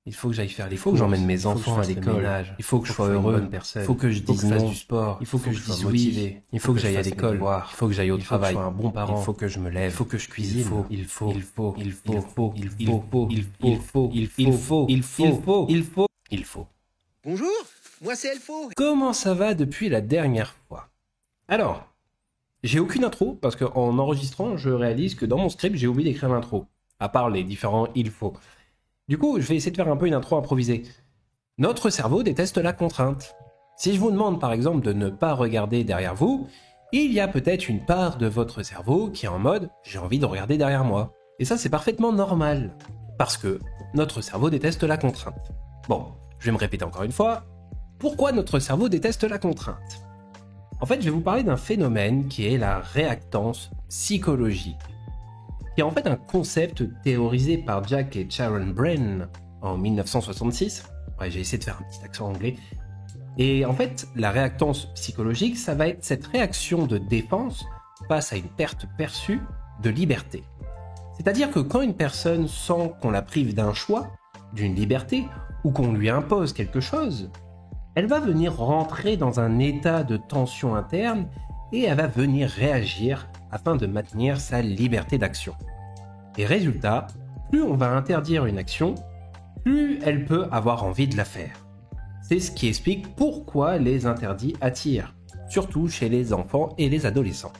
Il faut que j'aille faire les Il faut que j'emmène mes enfants à l'école. Il faut que je sois heureux. Il faut que je dise fasse non. du sport. Il faut que je sois dise motivé. oui. Il faut que j'aille à fasse mes l'école. devoirs. Il faut que j'aille au Il faut que je travail. sois un bon parent. Il faut que je me lève. Il faut que je cuisine. Il faut. Bonjour, moi c'est Elfo. Comment ça va depuis la dernière fois? Alors, j'ai aucune intro parce qu'en enregistrant, je réalise que dans mon script, j'ai oublié d'écrire l'intro, à part les différents il faut. Du coup, je vais essayer de faire un peu une intro improvisée. Notre cerveau déteste la contrainte. Si je vous demande par exemple de ne pas regarder derrière vous, il y a peut-être une part de votre cerveau qui est en mode « j'ai envie de regarder derrière moi ». Et ça, c'est parfaitement normal, parce que notre cerveau déteste la contrainte. Bon, je vais me répéter encore une fois. Pourquoi notre cerveau déteste la contrainte? En fait, je vais vous parler d'un phénomène qui est la réactance psychologique, qui est en fait un concept théorisé par Jack et Sharon Brin en 1966. Ouais, j'ai essayé de faire un petit accent anglais. Et en fait, la réactance psychologique, ça va être cette réaction de défense face à une perte perçue de liberté. C'est-à-dire que quand une personne sent qu'on la prive d'un choix, d'une liberté, ou qu'on lui impose quelque chose, elle va venir rentrer dans un état de tension interne et elle va venir réagir afin de maintenir sa liberté d'action. Et résultat, plus on va interdire une action, plus elle peut avoir envie de la faire. C'est ce qui explique pourquoi les interdits attirent, surtout chez les enfants et les adolescents.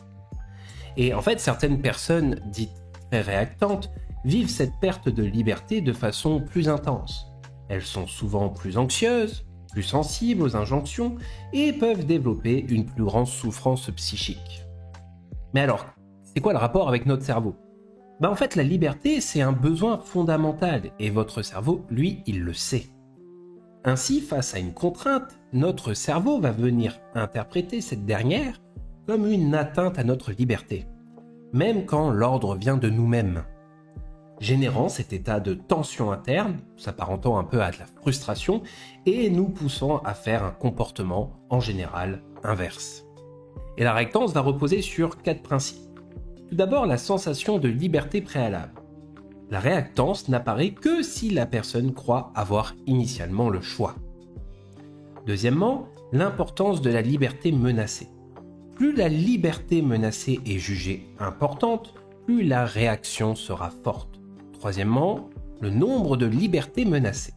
Et en fait, certaines personnes dites très réactantes vivent cette perte de liberté de façon plus intense. Elles sont souvent plus anxieuses, plus sensibles aux injonctions et peuvent développer une plus grande souffrance psychique. Mais alors, c'est quoi le rapport avec notre cerveau? En fait, la liberté, c'est un besoin fondamental et votre cerveau, lui, il le sait. Ainsi, face à une contrainte, notre cerveau va venir interpréter cette dernière comme une atteinte à notre liberté, même quand l'ordre vient de nous-mêmes, générant cet état de tension interne, s'apparentant un peu à de la frustration, et nous poussant à faire un comportement, en général, inverse. Et la réactance va reposer sur 4 principes. Tout d'abord, la sensation de liberté préalable. La réactance n'apparaît que si la personne croit avoir initialement le choix. Deuxièmement, l'importance de la liberté menacée. Plus la liberté menacée est jugée importante, plus la réaction sera forte. Troisièmement, le nombre de libertés menacées.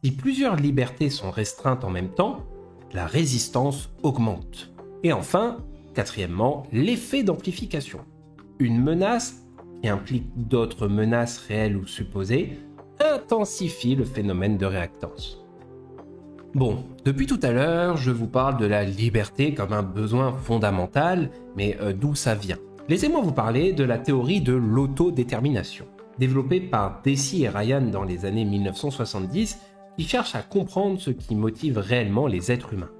Si plusieurs libertés sont restreintes en même temps, la résistance augmente. Et enfin, quatrièmement, l'effet d'amplification. Une menace, qui implique d'autres menaces réelles ou supposées, intensifie le phénomène de réactance. Bon, depuis tout à l'heure, je vous parle de la liberté comme un besoin fondamental, mais d'où ça vient? Laissez-moi vous parler de la théorie de l'autodétermination, développée par Deci et Ryan dans les années 1970, qui cherche à comprendre ce qui motive réellement les êtres humains.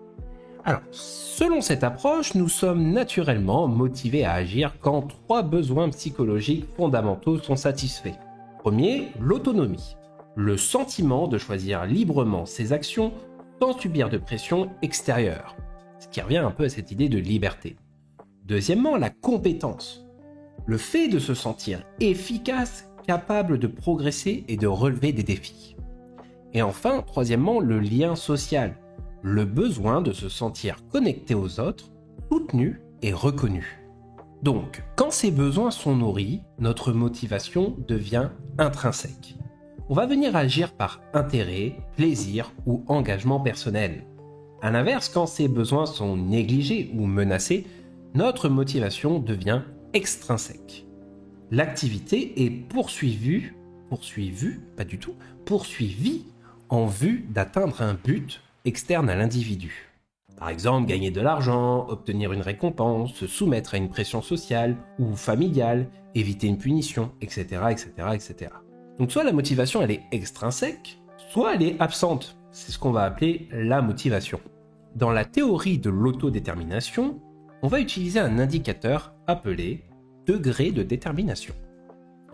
Alors, selon cette approche, nous sommes naturellement motivés à agir quand 3 besoins psychologiques fondamentaux sont satisfaits. Premier, l'autonomie, le sentiment de choisir librement ses actions sans subir de pression extérieure, ce qui revient un peu à cette idée de liberté. Deuxièmement, la compétence, le fait de se sentir efficace, capable de progresser et de relever des défis. Et enfin, troisièmement, le lien social, le besoin de se sentir connecté aux autres, soutenu et reconnu. Donc, quand ces besoins sont nourris, notre motivation devient intrinsèque. On va venir agir par intérêt, plaisir ou engagement personnel. A l'inverse, quand ces besoins sont négligés ou menacés, notre motivation devient extrinsèque. L'activité est poursuivie en vue d'atteindre un but externe à l'individu. Par exemple, gagner de l'argent, obtenir une récompense, se soumettre à une pression sociale ou familiale, éviter une punition, etc., etc., etc. Donc soit la motivation elle est extrinsèque, soit elle est absente. C'est ce qu'on va appeler la motivation. Dans la théorie de l'autodétermination, on va utiliser un indicateur appelé degré de détermination.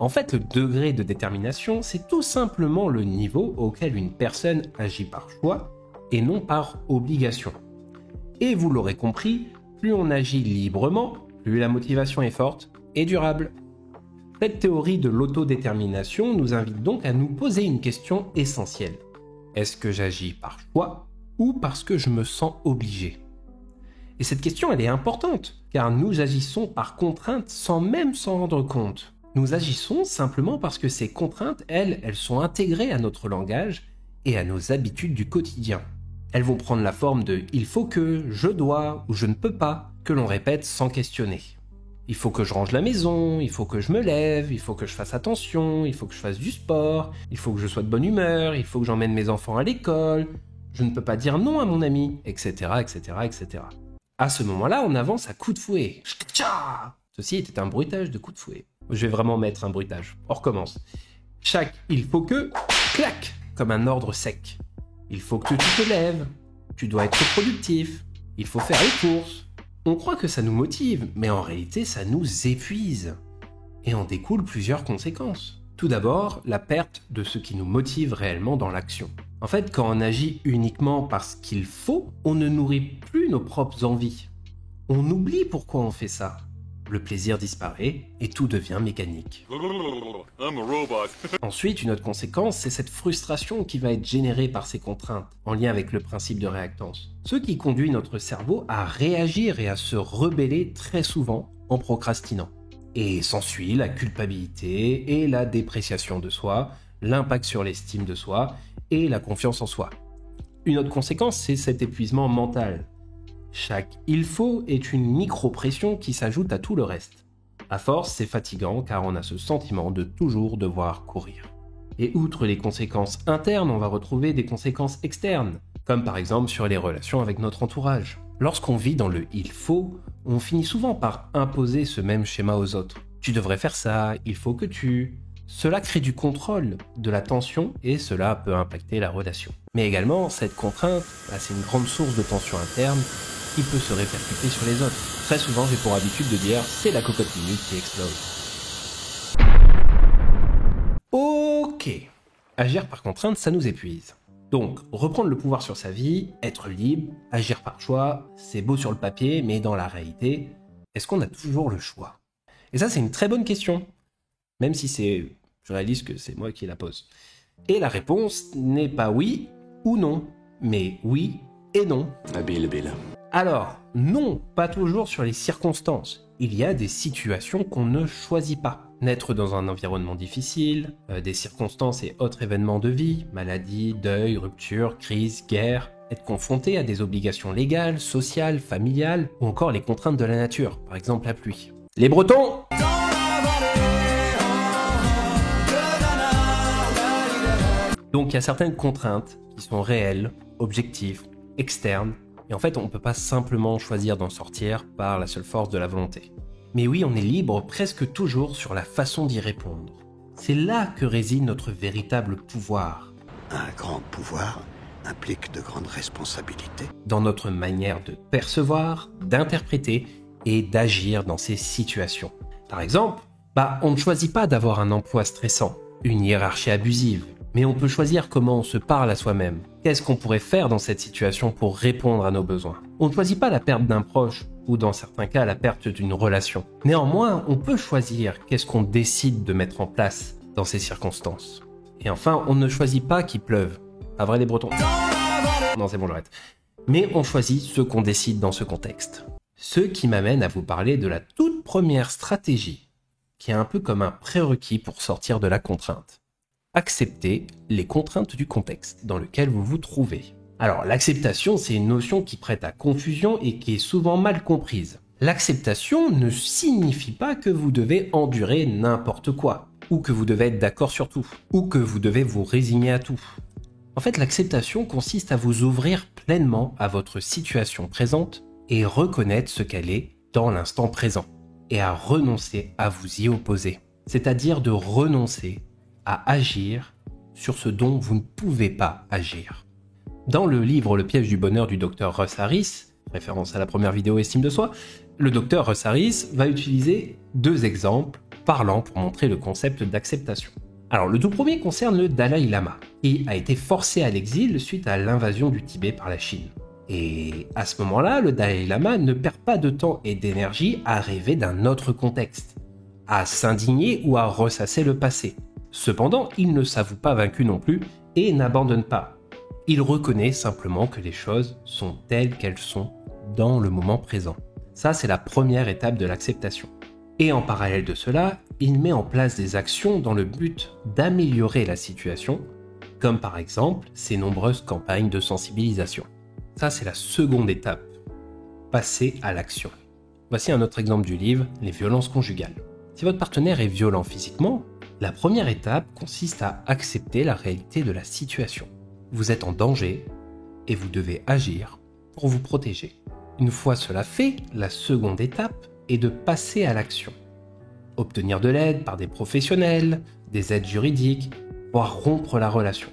En fait, le degré de détermination, c'est tout simplement le niveau auquel une personne agit par choix et non par obligation. Et vous l'aurez compris, plus on agit librement, plus la motivation est forte et durable. Cette théorie de l'autodétermination nous invite donc à nous poser une question essentielle. Est-ce que j'agis par choix ou parce que je me sens obligé? Et cette question, elle est importante, car nous agissons par contrainte sans même s'en rendre compte. Nous agissons simplement parce que ces contraintes, elles sont intégrées à notre langage et à nos habitudes du quotidien. Elles vont prendre la forme de « il faut que »,« je dois » ou « je ne peux pas », que l'on répète sans questionner. Il faut que je range la maison, il faut que je me lève, il faut que je fasse attention, il faut que je fasse du sport, il faut que je sois de bonne humeur, il faut que j'emmène mes enfants à l'école, je ne peux pas dire non à mon ami, etc., etc., etc. À ce moment-là, on avance à coups de fouet. Ceci était un bruitage de coups de fouet. Je vais vraiment mettre un bruitage. On recommence. Chaque « il faut que », clac, comme un ordre sec. Il faut que tu te lèves, tu dois être productif, il faut faire les courses. On croit que ça nous motive, mais en réalité, ça nous épuise. Et en découlent plusieurs conséquences. Tout d'abord, la perte de ce qui nous motive réellement dans l'action. En fait, quand on agit uniquement parce qu'il faut, on ne nourrit plus nos propres envies. On oublie pourquoi on fait ça. Le plaisir disparaît et tout devient mécanique. Ensuite, une autre conséquence, c'est cette frustration qui va être générée par ces contraintes, en lien avec le principe de réactance. Ce qui conduit notre cerveau à réagir et à se rebeller très souvent en procrastinant. Et s'ensuit la culpabilité et la dépréciation de soi, l'impact sur l'estime de soi et la confiance en soi. Une autre conséquence, c'est cet épuisement mental. Chaque « il faut » est une micro-pression qui s'ajoute à tout le reste. À force, c'est fatigant car on a ce sentiment de toujours devoir courir. Et outre les conséquences internes, on va retrouver des conséquences externes, comme par exemple sur les relations avec notre entourage. Lorsqu'on vit dans le « il faut », on finit souvent par imposer ce même schéma aux autres. Tu devrais faire ça, il faut que tu... Cela crée du contrôle, de la tension et cela peut impacter la relation. Mais également, cette contrainte, c'est une grande source de tension interne qui peut se répercuter sur les autres. Très souvent, j'ai pour habitude de dire « c'est la cocotte minute qui explose ». Ok. Agir par contrainte, ça nous épuise. Donc, reprendre le pouvoir sur sa vie, être libre, agir par choix, c'est beau sur le papier, mais dans la réalité, est-ce qu'on a toujours le choix? Et ça, c'est une très bonne question. Même si je réalise que c'est moi qui la pose. Et la réponse n'est pas oui ou non, mais oui et non. Habile. Alors, non, pas toujours sur les circonstances. Il y a des situations qu'on ne choisit pas. Naître dans un environnement difficile, des circonstances et autres événements de vie, maladie, deuil, rupture, crise, guerre, être confronté à des obligations légales, sociales, familiales, ou encore les contraintes de la nature, par exemple la pluie. Les Bretons! Donc il y a certaines contraintes qui sont réelles, objectives, externes, et en fait on ne peut pas simplement choisir d'en sortir par la seule force de la volonté. Mais oui, on est libre presque toujours sur la façon d'y répondre. C'est là que réside notre véritable pouvoir. Un grand pouvoir implique de grandes responsabilités. Dans notre manière de percevoir, d'interpréter et d'agir dans ces situations. Par exemple, on ne choisit pas d'avoir un emploi stressant, une hiérarchie abusive, mais on peut choisir comment on se parle à soi-même. Qu'est-ce qu'on pourrait faire dans cette situation pour répondre à nos besoins? On ne choisit pas la perte d'un proche, ou dans certains cas la perte d'une relation. Néanmoins, on peut choisir qu'est-ce qu'on décide de mettre en place dans ces circonstances. Et enfin, on ne choisit pas qu'il pleuve. Pas vrai les Bretons? Non, c'est bon, j'arrête. Mais on choisit ce qu'on décide dans ce contexte. Ce qui m'amène à vous parler de la toute première stratégie, qui est un peu comme un prérequis pour sortir de la contrainte. Accepter les contraintes du contexte dans lequel vous vous trouvez. Alors, l'acceptation, c'est une notion qui prête à confusion et qui est souvent mal comprise. L'acceptation ne signifie pas que vous devez endurer n'importe quoi, ou que vous devez être d'accord sur tout, ou que vous devez vous résigner à tout. En fait, l'acceptation consiste à vous ouvrir pleinement à votre situation présente et reconnaître ce qu'elle est dans l'instant présent, et à renoncer à vous y opposer. C'est-à-dire de renoncer à agir sur ce dont vous ne pouvez pas agir. Dans le livre Le piège du bonheur du Dr Russ Harris, référence à la première vidéo Estime de soi, le Dr Russ Harris va utiliser 2 exemples parlants pour montrer le concept d'acceptation. Alors le tout premier concerne le Dalai Lama, qui a été forcé à l'exil suite à l'invasion du Tibet par la Chine. Et à ce moment-là, le Dalai Lama ne perd pas de temps et d'énergie à rêver d'un autre contexte, à s'indigner ou à ressasser le passé. Cependant, il ne s'avoue pas vaincu non plus et n'abandonne pas. Il reconnaît simplement que les choses sont telles qu'elles sont dans le moment présent. Ça, c'est la première étape de l'acceptation. Et en parallèle de cela, il met en place des actions dans le but d'améliorer la situation, comme par exemple ses nombreuses campagnes de sensibilisation. Ça, c'est la seconde étape. Passer à l'action. Voici un autre exemple du livre, les violences conjugales. Si votre partenaire est violent physiquement, la première étape consiste à accepter la réalité de la situation. Vous êtes en danger et vous devez agir pour vous protéger. Une fois cela fait, la seconde étape est de passer à l'action. Obtenir de l'aide par des professionnels, des aides juridiques, voire rompre la relation.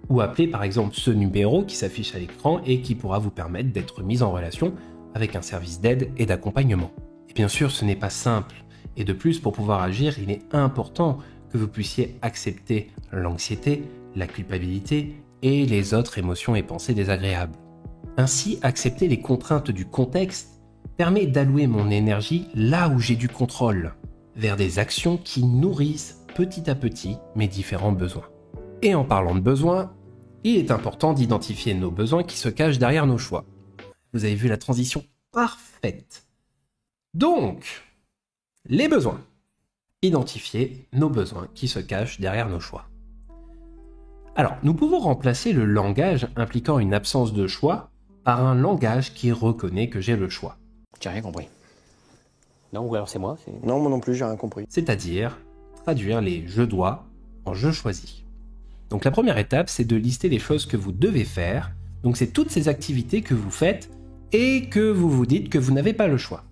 Ou appeler par exemple ce numéro qui s'affiche à l'écran et qui pourra vous permettre d'être mis en relation avec un service d'aide et d'accompagnement. Et bien sûr, ce n'est pas simple. Et de plus, pour pouvoir agir, il est important que vous puissiez accepter l'anxiété, la culpabilité et les autres émotions et pensées désagréables. Ainsi, accepter les contraintes du contexte permet d'allouer mon énergie là où j'ai du contrôle, vers des actions qui nourrissent petit à petit mes différents besoins. Et en parlant de besoins, il est important d'identifier nos besoins qui se cachent derrière nos choix. Vous avez vu la transition parfaite. Donc, les besoins. Identifier nos besoins qui se cachent derrière nos choix. Alors, nous pouvons remplacer le langage impliquant une absence de choix par un langage qui reconnaît que j'ai le choix. J'ai rien compris. Non, ou alors c'est moi Non, moi non plus, j'ai rien compris. C'est-à-dire traduire les « je dois » en « je choisis ». Donc la première étape, c'est de lister les choses que vous devez faire. Donc c'est toutes ces activités que vous faites et que vous vous dites que vous n'avez pas le choix.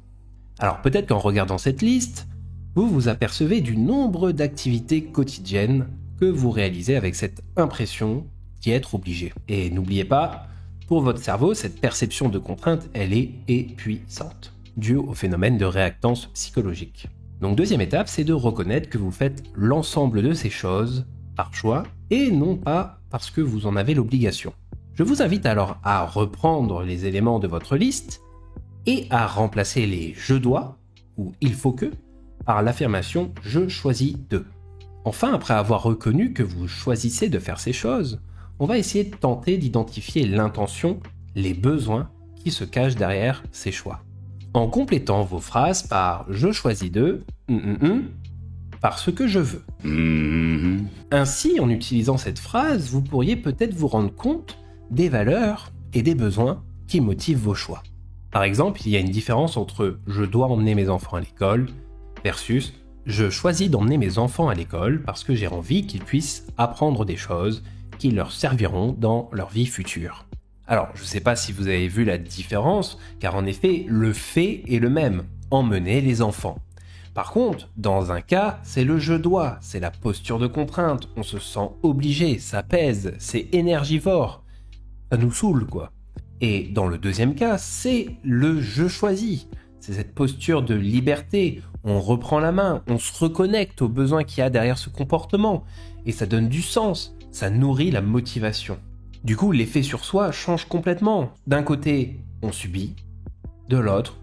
Alors peut-être qu'en regardant cette liste, vous vous apercevez du nombre d'activités quotidiennes que vous réalisez avec cette impression d'y être obligé. Et n'oubliez pas, pour votre cerveau, cette perception de contrainte, elle est épuisante, due au phénomène de réactance psychologique. Donc deuxième étape, c'est de reconnaître que vous faites l'ensemble de ces choses par choix et non pas parce que vous en avez l'obligation. Je vous invite alors à reprendre les éléments de votre liste et à remplacer les « je dois » ou « il faut que » par l'affirmation « je choisis de ». Enfin, après avoir reconnu que vous choisissez de faire ces choses, on va essayer de tenter d'identifier l'intention, les besoins qui se cachent derrière ces choix. En complétant vos phrases par « je choisis de » parce que je veux. Ainsi, en utilisant cette phrase, vous pourriez peut-être vous rendre compte des valeurs et des besoins qui motivent vos choix. Par exemple, il y a une différence entre « je dois emmener mes enfants à l'école » versus « je choisis d'emmener mes enfants à l'école parce que j'ai envie qu'ils puissent apprendre des choses qui leur serviront dans leur vie future ». Alors, je ne sais pas si vous avez vu la différence, car en effet, le fait est le même, emmener les enfants. Par contre, dans un cas, c'est le « je dois », c'est la posture de contrainte, on se sent obligé, ça pèse, c'est énergivore. Ça nous saoule, quoi. Et dans le deuxième cas, c'est le « je choisis », c'est cette posture de liberté, on reprend la main, on se reconnecte aux besoins qu'il y a derrière ce comportement, et ça donne du sens, ça nourrit la motivation. Du coup, l'effet sur soi change complètement. D'un côté, on subit, de l'autre,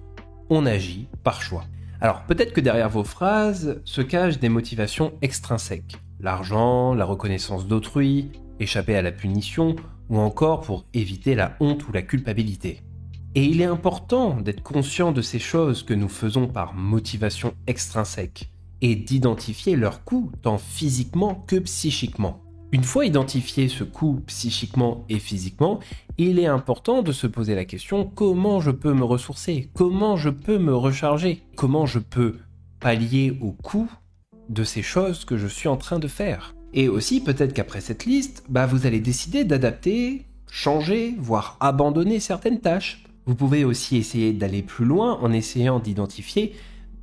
on agit par choix. Alors peut-être que derrière vos phrases se cachent des motivations extrinsèques. L'argent, la reconnaissance d'autrui, échapper à la punition, ou encore pour éviter la honte ou la culpabilité. Et il est important d'être conscient de ces choses que nous faisons par motivation extrinsèque, et d'identifier leur coût tant physiquement que psychiquement. Une fois identifié ce coût psychiquement et physiquement, il est important de se poser la question « comment je peux me ressourcer ? Comment je peux me recharger ? Comment je peux pallier au coût de ces choses que je suis en train de faire ?» Et aussi, peut-être qu'après cette liste, vous allez décider d'adapter, changer, voire abandonner certaines tâches. Vous pouvez aussi essayer d'aller plus loin en essayant d'identifier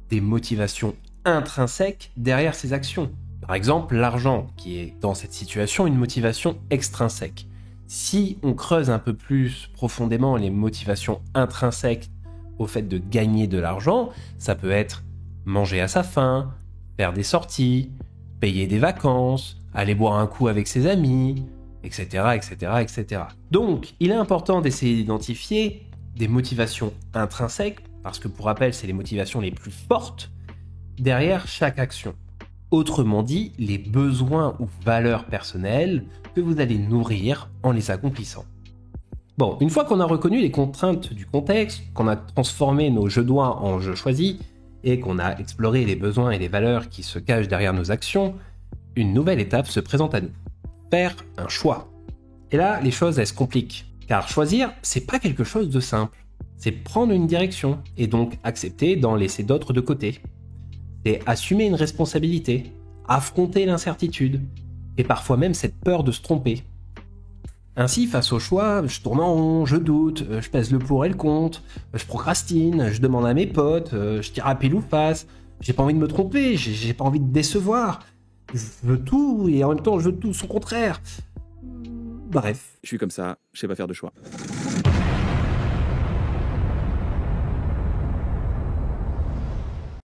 des motivations intrinsèques derrière ces actions. Par exemple, l'argent, qui est dans cette situation une motivation extrinsèque. Si on creuse un peu plus profondément les motivations intrinsèques au fait de gagner de l'argent, ça peut être manger à sa faim, faire des sorties, payer des vacances, aller boire un coup avec ses amis, etc., etc., etc. Donc, il est important d'essayer d'identifier des motivations intrinsèques, parce que pour rappel, c'est les motivations les plus fortes, derrière chaque action. Autrement dit, les besoins ou valeurs personnelles que vous allez nourrir en les accomplissant. Bon, une fois qu'on a reconnu les contraintes du contexte, qu'on a transformé nos jeux doigts en jeux choisis, et qu'on a exploré les besoins et les valeurs qui se cachent derrière nos actions, une nouvelle étape se présente à nous. Faire un choix. Et là, les choses, elles se compliquent. Car choisir, c'est pas quelque chose de simple. C'est prendre une direction, et donc accepter d'en laisser d'autres de côté. C'est assumer une responsabilité, affronter l'incertitude, et parfois même cette peur de se tromper. Ainsi, face au choix, je tourne en rond, je doute, je pèse le pour et le contre, je procrastine, je demande à mes potes, je tire à pile ou face, j'ai pas envie de me tromper, j'ai pas envie de décevoir, je veux tout et en même temps je veux tout son contraire. Bref. Je suis comme ça, je sais pas faire de choix.